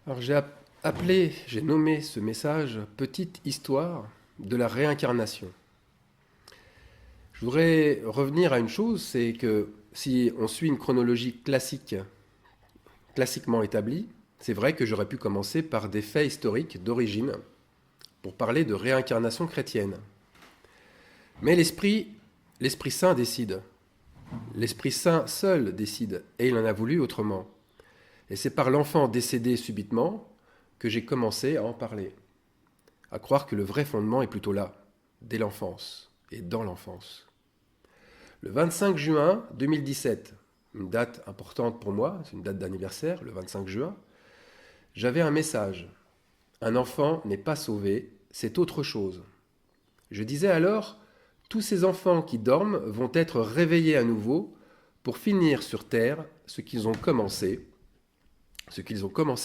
Alors j'ai nommé ce message Petite histoire de la réincarnation. Je voudrais revenir à une chose, c'est que si on suit une chronologie classiquement établie, c'est vrai que j'aurais pu commencer par des faits historiques d'origine pour parler de réincarnation chrétienne. Mais l'Esprit Saint décide. L'Esprit Saint seul décide, et il en a voulu autrement. Et c'est par l'enfant décédé subitement que j'ai commencé à en parler, à croire que le vrai fondement est plutôt là, dès l'enfance et dans l'enfance. Le 25 juin 2017, une date importante pour moi, c'est une date d'anniversaire, le 25 juin, j'avais un message. Un enfant n'est pas sauvé, c'est autre chose. Je disais alors, tous ces enfants qui dorment vont être réveillés à nouveau pour finir sur Terre ce qu'ils ont commencé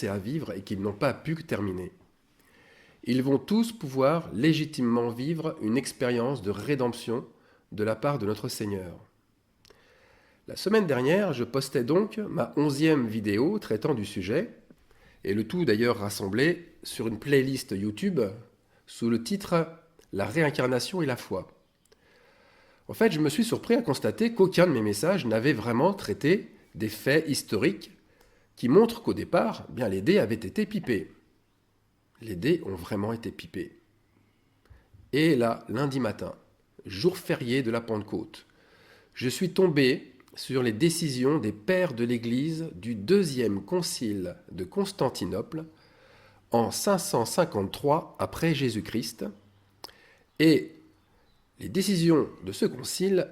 à vivre et qu'ils n'ont pas pu terminer. Ils vont tous pouvoir légitimement vivre une expérience de rédemption de la part de notre Seigneur. La semaine dernière, je postais donc ma 11e vidéo traitant du sujet, et le tout d'ailleurs rassemblé sur une playlist YouTube sous le titre La réincarnation et la foi. En fait, je me suis surpris à constater qu'aucun de mes messages n'avait vraiment traité des faits historiques qui montrent qu'au départ, bien les dés avaient été pipés. Les dés ont vraiment été pipés. Et là, lundi matin, jour férié de la Pentecôte, je suis tombé sur les décisions des pères de l'Église du deuxième concile de Constantinople en 553 après Jésus-Christ, et les décisions de ce concile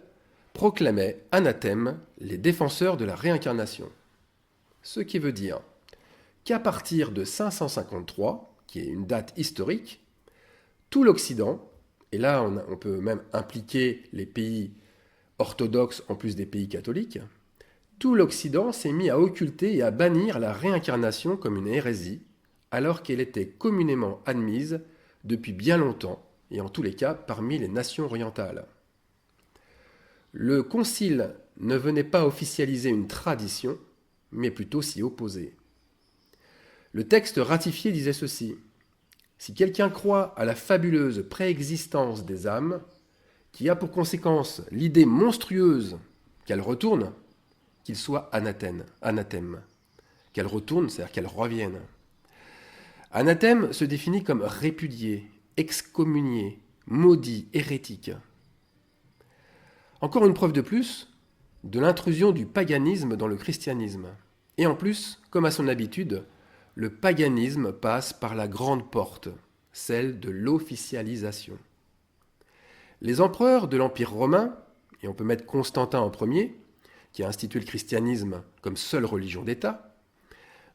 proclamaient anathème les défenseurs de la réincarnation. Ce qui veut dire qu'à partir de 553, qui est une date historique, tout l'Occident, et là on peut même impliquer les pays orthodoxes en plus des pays catholiques, tout l'Occident s'est mis à occulter et à bannir la réincarnation comme une hérésie, alors qu'elle était communément admise depuis bien longtemps, et en tous les cas parmi les nations orientales. Le concile ne venait pas officialiser une tradition, mais plutôt s'y opposer. Le texte ratifié disait ceci: si quelqu'un croit à la fabuleuse préexistence des âmes, qui a pour conséquence l'idée monstrueuse qu'elles retournent, qu'il soit anathème. Qu'elles retournent, c'est-à-dire qu'elles reviennent. Anathème se définit comme répudié, excommunié, maudit, hérétique. Encore une preuve de plus de l'intrusion du paganisme dans le christianisme. Et en plus, comme à son habitude, le paganisme passe par la grande porte, celle de l'officialisation. Les empereurs de l'Empire romain, et on peut mettre Constantin en premier, qui a institué le christianisme comme seule religion d'État,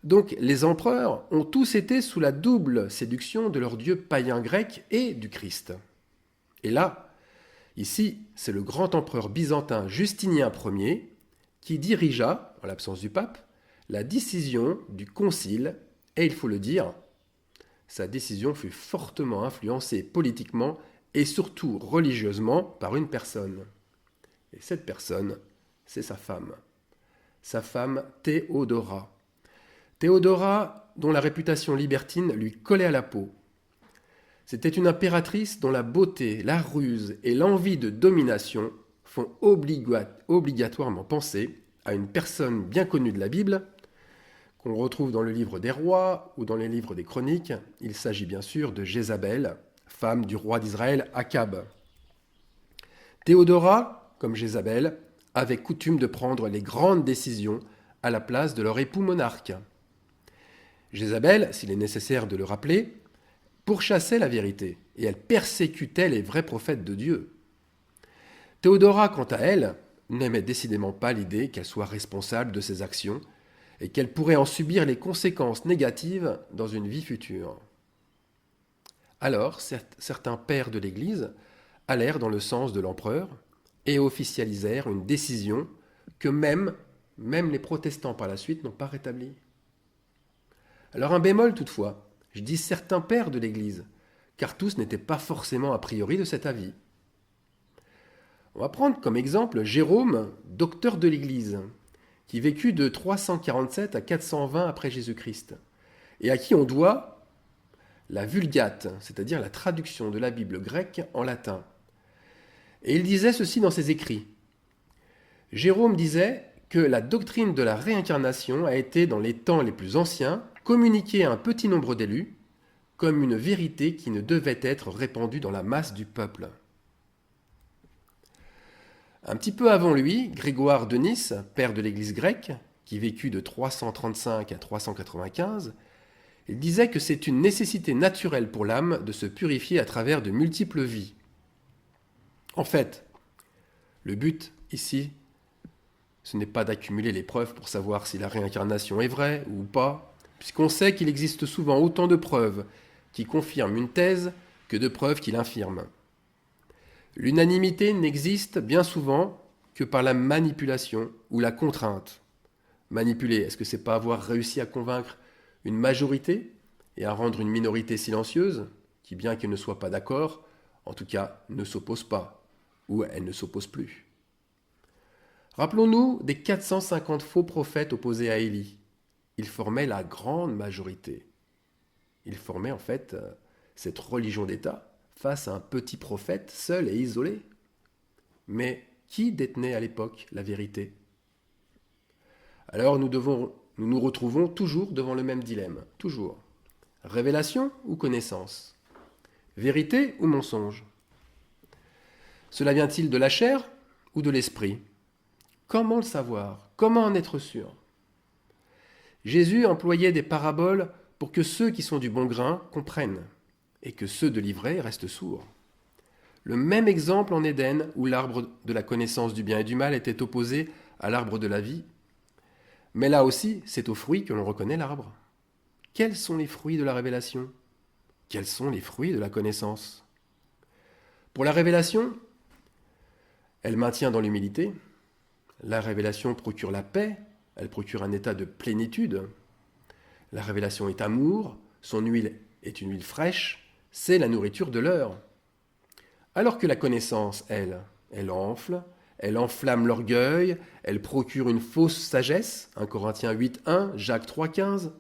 donc les empereurs ont tous été sous la double séduction de leur dieu païen grec et du Christ. Et là, ici, c'est le grand empereur byzantin Justinien Ier qui dirigea, en l'absence du pape, la décision du concile, et il faut le dire, sa décision fut fortement influencée politiquement et surtout religieusement par une personne. Et cette personne, c'est sa femme Théodora. Théodora, dont la réputation libertine lui collait à la peau. C'était une impératrice dont la beauté, la ruse et l'envie de domination font obligatoirement penser à une personne bien connue de la Bible, qu'on retrouve dans le livre des rois ou dans les livres des chroniques. Il s'agit bien sûr de Jézabel, femme du roi d'Israël Akab. Théodora, comme Jézabel, avait coutume de prendre les grandes décisions à la place de leur époux monarque. Jézabel, s'il est nécessaire de le rappeler, pourchassait la vérité et elle persécutait les vrais prophètes de Dieu. Théodora, quant à elle, n'aimait décidément pas l'idée qu'elle soit responsable de ses actions et qu'elle pourrait en subir les conséquences négatives dans une vie future. Alors, certains pères de l'Église allèrent dans le sens de l'empereur et officialisèrent une décision que même les protestants par la suite n'ont pas rétablie. Alors un bémol toutefois, je dis certains pères de l'Église, car tous n'étaient pas forcément a priori de cet avis. On va prendre comme exemple Jérôme, docteur de l'Église, qui vécut de 347 à 420 après Jésus-Christ, et à qui on doit la Vulgate, c'est-à-dire la traduction de la Bible grecque en latin. Et il disait ceci dans ses écrits. Jérôme disait que la doctrine de la réincarnation a été, dans les temps les plus anciens, communiquée à un petit nombre d'élus, comme une vérité qui ne devait être répandue dans la masse du peuple. Un petit peu avant lui, Grégoire de Nice, père de l'Église grecque, qui vécut de 335 à 395, il disait que c'est une nécessité naturelle pour l'âme de se purifier à travers de multiples vies. En fait, le but ici, ce n'est pas d'accumuler les preuves pour savoir si la réincarnation est vraie ou pas, puisqu'on sait qu'il existe souvent autant de preuves qui confirment une thèse que de preuves qui l'infirment. L'unanimité n'existe bien souvent que par la manipulation ou la contrainte. Manipuler, est-ce que c'est pas avoir réussi à convaincre une majorité et à rendre une minorité silencieuse, qui bien qu'elle ne soit pas d'accord, en tout cas ne s'oppose pas, ou elle ne s'oppose plus. Rappelons-nous des 450 faux prophètes opposés à Élie. Ils formaient la grande majorité. Ils formaient en fait cette religion d'État face à un petit prophète seul et isolé. Mais qui détenait à l'époque la vérité? Alors nous nous retrouvons toujours devant le même dilemme, toujours. Révélation ou connaissance? Vérité ou mensonge? Cela vient-il de la chair ou de l'esprit? Comment le savoir? Comment en être sûr? Jésus employait des paraboles pour que ceux qui sont du bon grain comprennent, et que ceux de l'ivraie restent sourds. Le même exemple en Éden, où l'arbre de la connaissance du bien et du mal était opposé à l'arbre de la vie. Mais là aussi, c'est aux fruits que l'on reconnaît l'arbre. Quels sont les fruits de la révélation? Quels sont les fruits de la connaissance? Pour la révélation, elle maintient dans l'humilité. La révélation procure la paix, elle procure un état de plénitude. La révélation est amour, son huile est une huile fraîche, c'est la nourriture de l'heure. Alors que la connaissance, elle enfle, elle enflamme l'orgueil, elle procure une fausse sagesse, 1 Corinthiens 8.1, Jacques 3.15.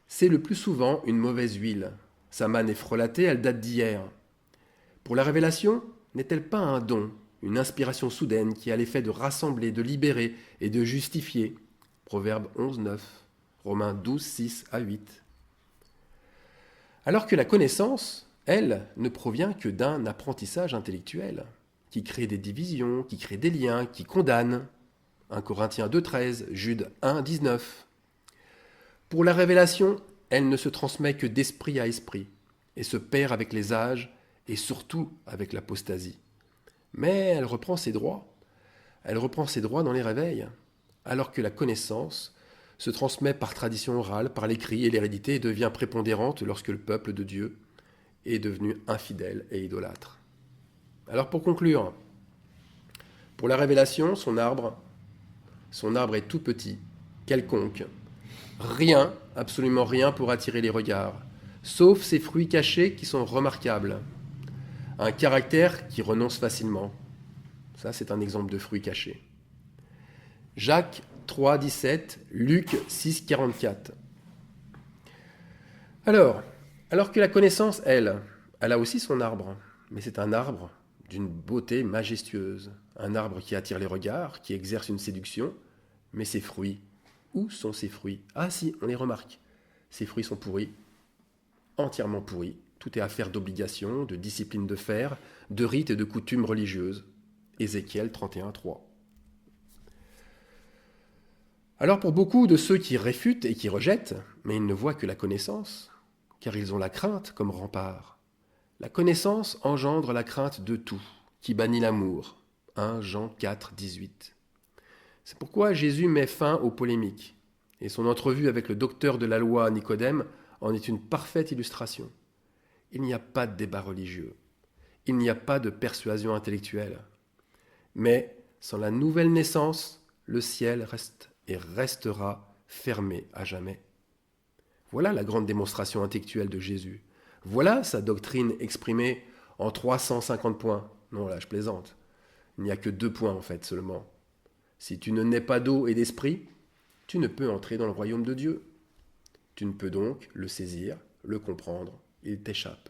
C'est le plus souvent une mauvaise huile. Sa manne est frelatée, elle date d'hier. Pour la révélation, n'est-elle pas un don, une inspiration soudaine qui a l'effet de rassembler, de libérer et de justifier? Proverbe 11.9, Romains 12.6 à 8. Alors que la connaissance, elle, ne provient que d'un apprentissage intellectuel, qui crée des divisions, qui crée des liens, qui condamne. 1 Corinthiens 2.13, Jude 1.19. Pour la révélation, elle ne se transmet que d'esprit à esprit, et se perd avec les âges, et surtout avec l'apostasie. Mais elle reprend ses droits. Elle reprend ses droits dans les réveils, alors que la connaissance se transmet par tradition orale, par l'écrit et l'hérédité et devient prépondérante lorsque le peuple de Dieu est devenu infidèle et idolâtre. Alors pour conclure, pour la révélation, son arbre est tout petit, quelconque. Rien, absolument rien pour attirer les regards, sauf ses fruits cachés qui sont remarquables. Un caractère qui renonce facilement. Ça, c'est un exemple de fruit caché. Jacques 3.17, Luc 6.44. Alors que la connaissance, elle a aussi son arbre, mais c'est un arbre d'une beauté majestueuse, un arbre qui attire les regards, qui exerce une séduction, mais ses fruits, où sont ses fruits? Ah si, on les remarque. Ses fruits sont pourris, entièrement pourris. Tout est affaire d'obligation, de discipline de fer, de rites et de coutumes religieuses. Ézéchiel 31.3. Alors pour beaucoup de ceux qui réfutent et qui rejettent, mais ils ne voient que la connaissance, car ils ont la crainte comme rempart. La connaissance engendre la crainte de tout, qui bannit l'amour. 1 Jean 4.18. C'est pourquoi Jésus met fin aux polémiques, et son entrevue avec le docteur de la loi Nicodème en est une parfaite illustration. Il n'y a pas de débat religieux, il n'y a pas de persuasion intellectuelle. Mais sans la nouvelle naissance, le ciel reste et restera fermé à jamais. Voilà la grande démonstration intellectuelle de Jésus. Voilà sa doctrine exprimée en 350 points. Non, là, je plaisante. Il n'y a que 2 points, en fait, seulement. Si tu ne nais pas d'eau et d'esprit, tu ne peux entrer dans le royaume de Dieu. Tu ne peux donc le saisir, le comprendre, il t'échappe.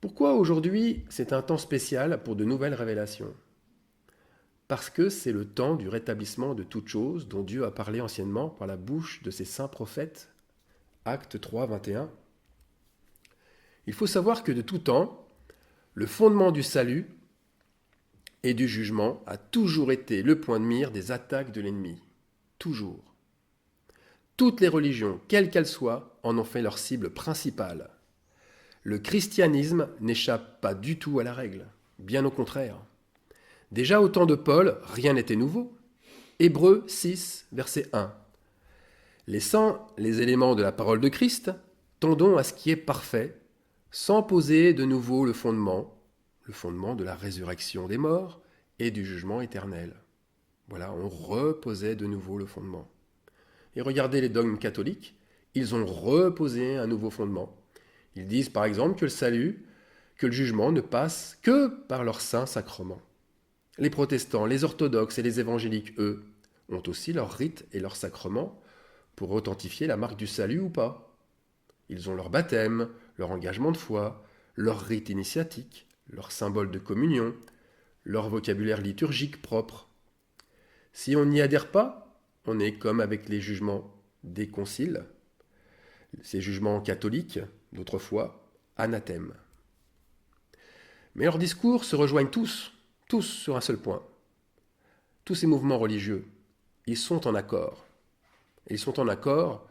Pourquoi aujourd'hui c'est un temps spécial pour de nouvelles révélations ? Parce que c'est le temps du rétablissement de toutes choses dont Dieu a parlé anciennement par la bouche de ses saints prophètes. Acte 3, 21. Il faut savoir que de tout temps, le fondement du salut et du jugement a toujours été le point de mire des attaques de l'ennemi. Toujours. Toutes les religions, quelles qu'elles soient, en ont fait leur cible principale. Le christianisme n'échappe pas du tout à la règle, bien au contraire. Déjà au temps de Paul, rien n'était nouveau. Hébreux 6, verset 1. Laissant les éléments de la parole de Christ, tendons à ce qui est parfait, sans poser de nouveau le fondement de la résurrection des morts et du jugement éternel. Voilà, on reposait de nouveau le fondement. Et regardez les dogmes catholiques, ils ont reposé un nouveau fondement. Ils disent par exemple que le salut, que le jugement ne passe que par leur saint sacrement. Les protestants, les orthodoxes et les évangéliques, eux, ont aussi leurs rites et leurs sacrements pour authentifier la marque du salut ou pas. Ils ont leur baptême, leur engagement de foi, leur rite initiatique, leur symbole de communion, leur vocabulaire liturgique propre. Si on n'y adhère pas, on est comme avec les jugements des conciles, ces jugements catholiques d'autrefois, anathèmes. Mais leurs discours se rejoignent tous sur un seul point. Tous ces mouvements religieux, ils sont en accord. Et ils sont en accord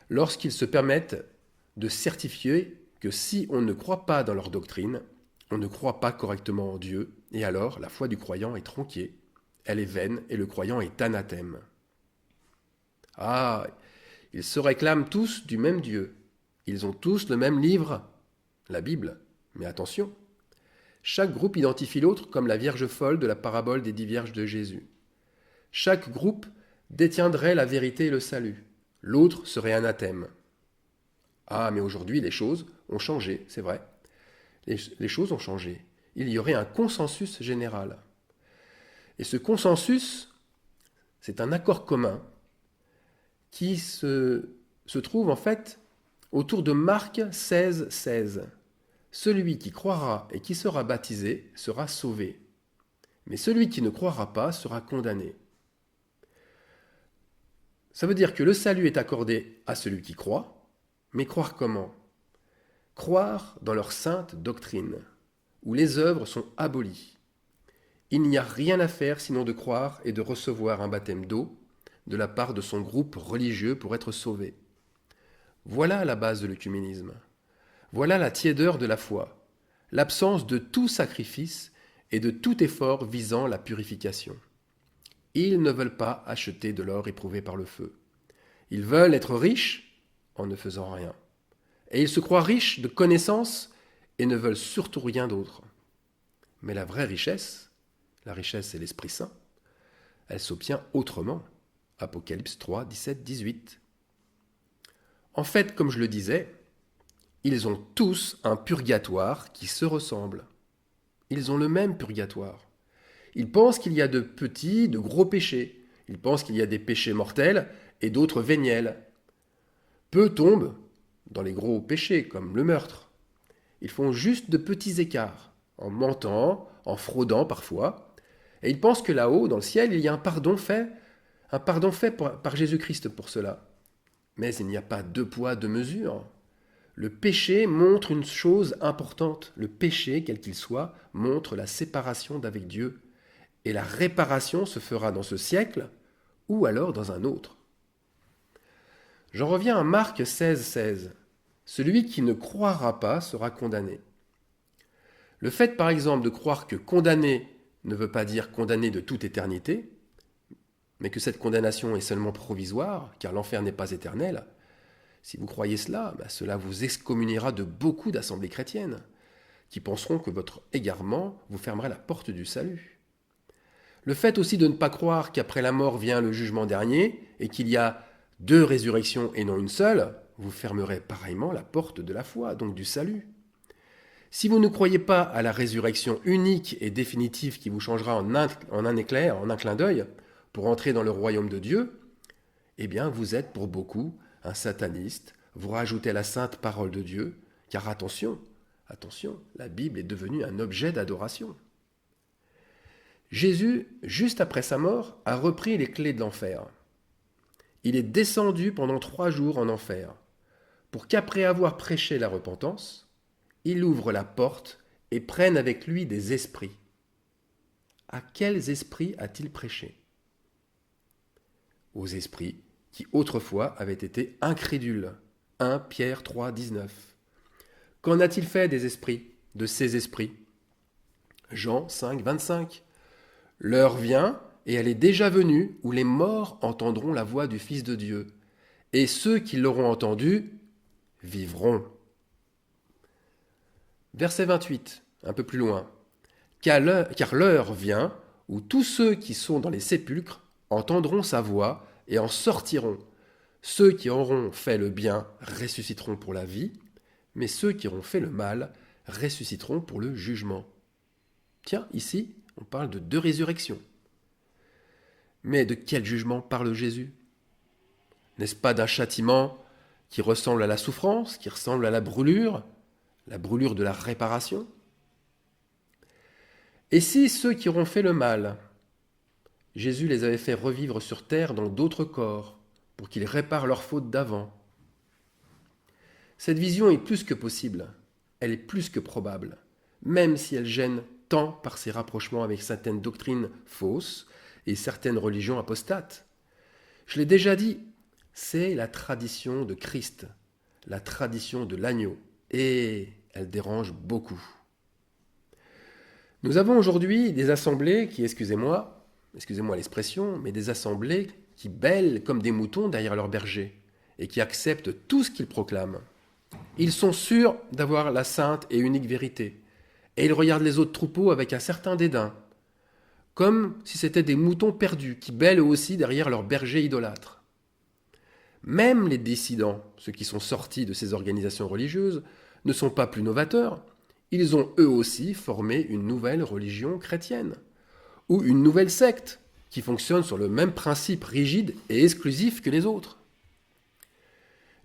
lorsqu'ils se permettent de certifier que si on ne croit pas dans leur doctrine, on ne croit pas correctement en Dieu, et alors la foi du croyant est tronquée, elle est vaine, et le croyant est anathème. Ah, ils se réclament tous du même Dieu. Ils ont tous le même livre, la Bible. Mais attention, chaque groupe identifie l'autre comme la Vierge folle de la parabole des 10 vierges de Jésus. Chaque groupe détiendrait la vérité et le salut. L'autre serait anathème. Ah, mais aujourd'hui, les choses ont changé, c'est vrai. Les choses ont changé. Il y aurait un consensus général. Et ce consensus, c'est un accord commun qui se trouve en fait autour de Marc 16, 16. Celui qui croira et qui sera baptisé sera sauvé, mais celui qui ne croira pas sera condamné. Ça veut dire que le salut est accordé à celui qui croit, mais croire comment ? Croire dans leur sainte doctrine, où les œuvres sont abolies. Il n'y a rien à faire sinon de croire et de recevoir un baptême d'eau de la part de son groupe religieux pour être sauvé. Voilà la base de l'œcuménisme. Voilà la tiédeur de la foi, l'absence de tout sacrifice et de tout effort visant la purification. Ils ne veulent pas acheter de l'or éprouvé par le feu. Ils veulent être riches en ne faisant rien. Et ils se croient riches de connaissances et ne veulent surtout rien d'autre. Mais la vraie richesse, la richesse c'est l'Esprit Saint, elle s'obtient autrement. Apocalypse 3, 17, 18. En fait, comme je le disais, ils ont tous un purgatoire qui se ressemble. Ils ont le même purgatoire. Ils pensent qu'il y a de petits, de gros péchés. Ils pensent qu'il y a des péchés mortels et d'autres véniels. Peu tombent dans les gros péchés, comme le meurtre. Ils font juste de petits écarts, en mentant, en fraudant parfois. Et ils pensent que là-haut, dans le ciel, il y a un pardon fait par Jésus-Christ pour cela. Mais il n'y a pas deux poids, deux mesures. Le péché montre une chose importante. Le péché, quel qu'il soit, montre la séparation d'avec Dieu. Et la réparation se fera dans ce siècle ou alors dans un autre. J'en reviens à Marc 16, 16. Celui qui ne croira pas sera condamné. Le fait, par exemple, de croire que condamné ne veut pas dire condamné de toute éternité, mais que cette condamnation est seulement provisoire, car l'enfer n'est pas éternel, si vous croyez cela, cela vous excommuniera de beaucoup d'assemblées chrétiennes, qui penseront que votre égarement vous fermerait la porte du salut. Le fait aussi de ne pas croire qu'après la mort vient le jugement dernier, et qu'il y a 2 résurrections et non une seule, vous fermerez pareillement la porte de la foi, donc du salut. Si vous ne croyez pas à la résurrection unique et définitive qui vous changera en un éclair, en un clin d'œil, pour entrer dans le royaume de Dieu, eh bien vous êtes pour beaucoup un sataniste, vous rajoutez à la sainte parole de Dieu, car attention, la Bible est devenue un objet d'adoration. Jésus, juste après sa mort, a repris les clés de l'enfer. Il est descendu pendant 3 jours en enfer, pour qu'après avoir prêché la repentance, il ouvre la porte et prenne avec lui des esprits. À quels esprits a-t-il prêché? Aux esprits qui autrefois avaient été incrédules. 1 Pierre 3, 19. Qu'en a-t-il fait des esprits, de ces esprits? Jean 5, 25. L'heure vient, et elle est déjà venue, où les morts entendront la voix du Fils de Dieu, et ceux qui l'auront entendu vivront. Verset 28, un peu plus loin. Car l'heure vient où tous ceux qui sont dans les sépulcres entendront sa voix et en sortiront. Ceux qui auront fait le bien ressusciteront pour la vie, mais ceux qui auront fait le mal ressusciteront pour le jugement. Tiens, ici, on parle de 2 résurrections. Mais de quel jugement parle Jésus? N'est-ce pas d'un châtiment qui ressemble à la souffrance, qui ressemble à la brûlure de la réparation? Et si ceux qui auront fait le mal, Jésus les avait fait revivre sur terre dans d'autres corps, pour qu'ils réparent leurs fautes d'avant? Cette vision est plus que possible, elle est plus que probable, même si elle gêne tant par ses rapprochements avec certaines doctrines fausses et certaines religions apostates. Je l'ai déjà dit, c'est la tradition de Christ, la tradition de l'agneau, et elle dérange beaucoup. Nous avons aujourd'hui des assemblées qui, excusez-moi l'expression, mais des assemblées qui bêlent comme des moutons derrière leurs bergers et qui acceptent tout ce qu'ils proclament. Ils sont sûrs d'avoir la sainte et unique vérité, et ils regardent les autres troupeaux avec un certain dédain, comme si c'étaient des moutons perdus qui bêlent aussi derrière leurs bergers idolâtres. Même les dissidents, ceux qui sont sortis de ces organisations religieuses, ne sont pas plus novateurs. Ils ont eux aussi formé une nouvelle religion chrétienne, ou une nouvelle secte qui fonctionne sur le même principe rigide et exclusif que les autres.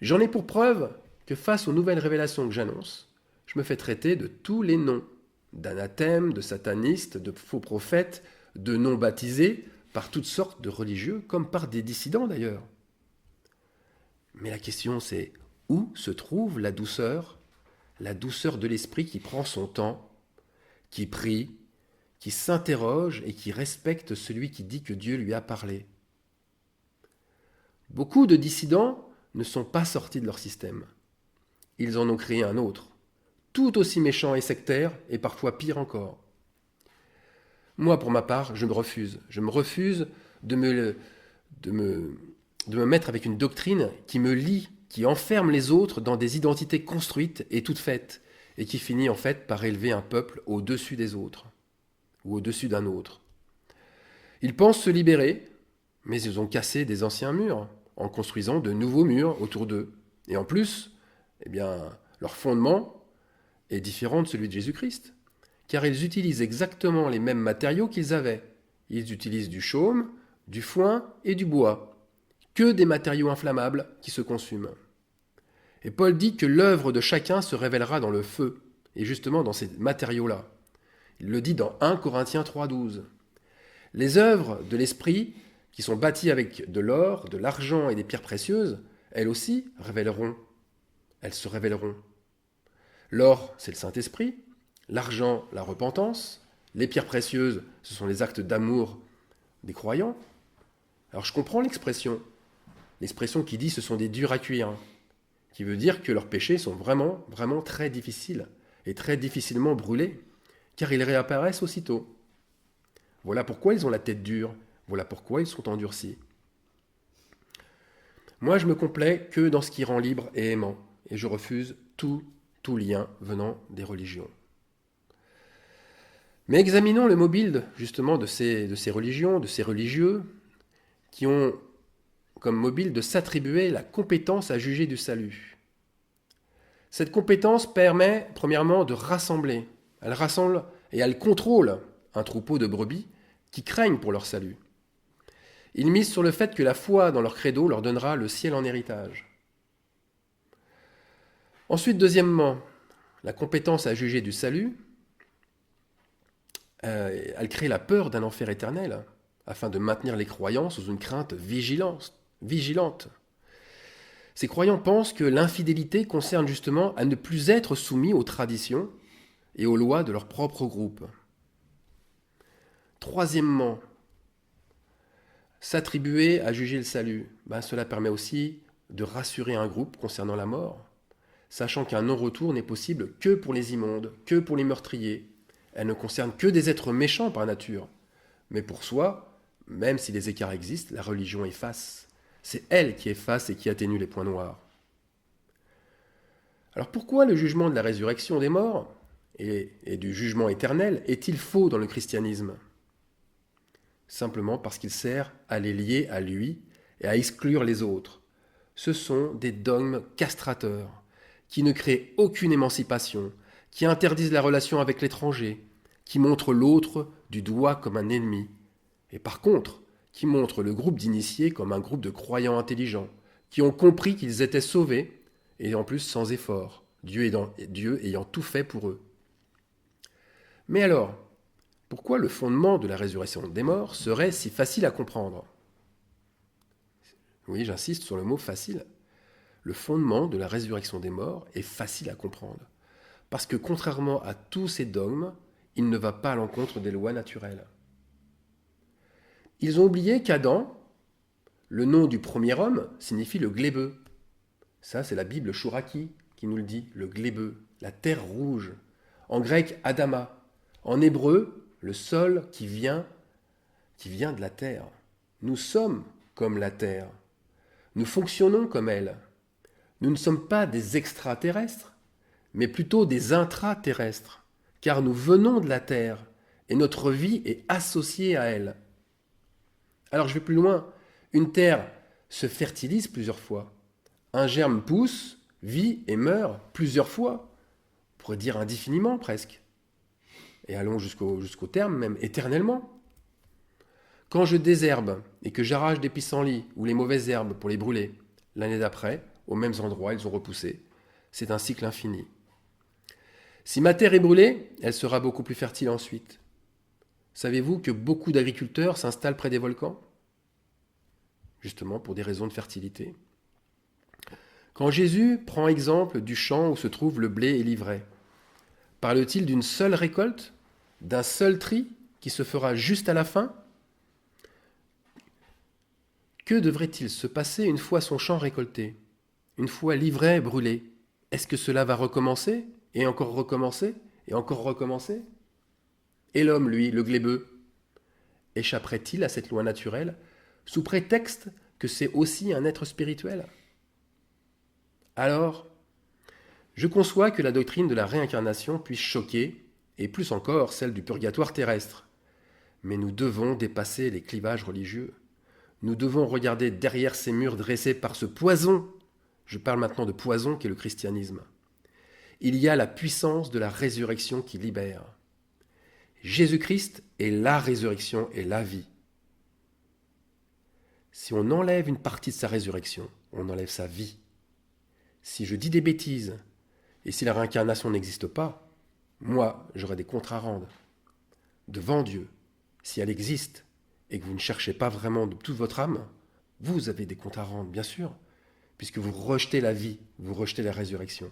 J'en ai pour preuve que face aux nouvelles révélations que j'annonce, je me fais traiter de tous les noms, d'anathèmes, de satanistes, de faux prophètes, de non-baptisés, par toutes sortes de religieux, comme par des dissidents d'ailleurs. Mais la question c'est, où se trouve la douceur de l'esprit qui prend son temps, qui prie, qui s'interroge et qui respecte celui qui dit que Dieu lui a parlé? Beaucoup de dissidents ne sont pas sortis de leur système. Ils en ont créé un autre, tout aussi méchant et sectaire, et parfois pire encore. Moi, pour ma part, je me refuse. Je me refuse de me mettre avec une doctrine qui me lie, qui enferme les autres dans des identités construites et toutes faites, et qui finit en fait par élever un peuple au-dessus des autres, ou au-dessus d'un autre. Ils pensent se libérer, mais ils ont cassé des anciens murs, en construisant de nouveaux murs autour d'eux. Et en plus, leur fondement est différent de celui de Jésus-Christ, car ils utilisent exactement les mêmes matériaux qu'ils avaient. Ils utilisent du chaume, du foin et du bois, que des matériaux inflammables qui se consument. Et Paul dit que l'œuvre de chacun se révélera dans le feu, et justement dans ces matériaux-là. Il le dit dans 1 Corinthiens 3,12. Les œuvres de l'esprit, qui sont bâties avec de l'or, de l'argent et des pierres précieuses, elles aussi elles se révéleront. L'or, c'est le Saint-Esprit, l'argent, la repentance, les pierres précieuses, ce sont les actes d'amour des croyants. Alors je comprends l'expression qui dit ce sont des durs à cuire, qui veut dire que leurs péchés sont vraiment, vraiment très difficiles et très difficilement brûlés, car ils réapparaissent aussitôt. Voilà pourquoi ils ont la tête dure, voilà pourquoi ils sont endurcis. Moi, je me complais que dans ce qui rend libre et aimant, et je refuse tout lien venant des religions. Mais examinons le mobile, justement, de ces religions, de ces religieux, qui ont comme mobile de s'attribuer la compétence à juger du salut. Cette compétence permet, premièrement, de rassembler. Elle rassemble et elle contrôle un troupeau de brebis qui craignent pour leur salut. Ils misent sur le fait que la foi dans leur credo leur donnera le ciel en héritage. Ensuite, deuxièmement, la compétence à juger du salut, elle crée la peur d'un enfer éternel, afin de maintenir les croyants sous une crainte vigilante. Ces croyants pensent que l'infidélité concerne justement à ne plus être soumis aux traditions et aux lois de leur propre groupe. Troisièmement, s'attribuer à juger le salut, cela permet aussi de rassurer un groupe concernant la mort, sachant qu'un non-retour n'est possible que pour les immondes, que pour les meurtriers. Elle ne concerne que des êtres méchants par nature. Mais pour soi, même si les écarts existent, la religion efface. C'est elle qui efface et qui atténue les points noirs. Alors pourquoi le jugement de la résurrection des morts et du jugement éternel est-il faux dans le christianisme ? Simplement parce qu'il sert à les lier à lui et à exclure les autres. Ce sont des dogmes castrateurs qui ne créent aucune émancipation, qui interdisent la relation avec l'étranger, qui montrent l'autre du doigt comme un ennemi, et par contre, qui montrent le groupe d'initiés comme un groupe de croyants intelligents, qui ont compris qu'ils étaient sauvés, et en plus sans effort, Dieu ayant tout fait pour eux. Mais alors, pourquoi le fondement de la résurrection des morts serait si facile à comprendre ? Oui, j'insiste sur le mot facile. Le fondement de la résurrection des morts est facile à comprendre. Parce que contrairement à tous ces dogmes, il ne va pas à l'encontre des lois naturelles. Ils ont oublié qu'Adam, le nom du premier homme, signifie le glébeux. Ça, c'est la Bible Chouraki qui nous le dit, le glébeux, la terre rouge. En grec, Adama. En hébreu, le sol qui vient de la terre. Nous sommes comme la terre. Nous fonctionnons comme elle. Nous ne sommes pas des extraterrestres, mais plutôt des intraterrestres, car nous venons de la terre et notre vie est associée à elle. Alors je vais plus loin. Une terre se fertilise plusieurs fois. Un germe pousse, vit et meurt plusieurs fois. On pourrait dire indéfiniment presque. Et allons jusqu'au terme, même éternellement. Quand je désherbe et que j'arrache des pissenlits ou les mauvaises herbes pour les brûler, l'année d'après, aux mêmes endroits, ils ont repoussé. C'est un cycle infini. Si ma terre est brûlée, elle sera beaucoup plus fertile ensuite. Savez-vous que beaucoup d'agriculteurs s'installent près des volcans ? Justement pour des raisons de fertilité. Quand Jésus prend exemple du champ où se trouve le blé et l'ivraie, parle-t-il d'une seule récolte, d'un seul tri qui se fera juste à la fin ? Que devrait-il se passer une fois son champ récolté ? Une fois l'ivraie brûlée, est-ce que cela va recommencer ? Et encore recommencer ? Et encore recommencer ? Et l'homme, lui, le glébeux, échapperait-il à cette loi naturelle sous prétexte que c'est aussi un être spirituel ? Alors, je conçois que la doctrine de la réincarnation puisse choquer, et plus encore celle du purgatoire terrestre. Mais nous devons dépasser les clivages religieux. Nous devons regarder derrière ces murs dressés par ce poison. Je parle maintenant de poison qu'est le christianisme. Il y a la puissance de la résurrection qui libère. Jésus-Christ est la résurrection et la vie. Si on enlève une partie de sa résurrection, on enlève sa vie. Si je dis des bêtises, et si la réincarnation n'existe pas, moi, j'aurai des comptes à rendre. Devant Dieu, si elle existe, et que vous ne cherchez pas vraiment de toute votre âme, vous avez des comptes à rendre, bien sûr, puisque vous rejetez la vie, vous rejetez la résurrection.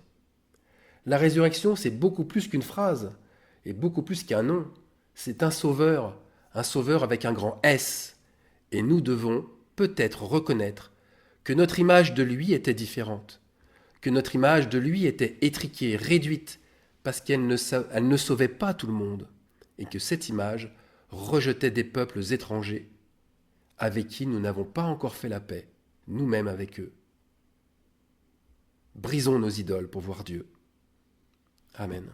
La résurrection, c'est beaucoup plus qu'une phrase, et beaucoup plus qu'un nom. C'est un sauveur avec un grand S. Et nous devons peut-être reconnaître que notre image de lui était différente, que notre image de lui était étriquée, réduite, parce qu'elle ne sauvait pas tout le monde, et que cette image rejetait des peuples étrangers avec qui nous n'avons pas encore fait la paix, nous-mêmes avec eux. Brisons nos idoles pour voir Dieu. Amen.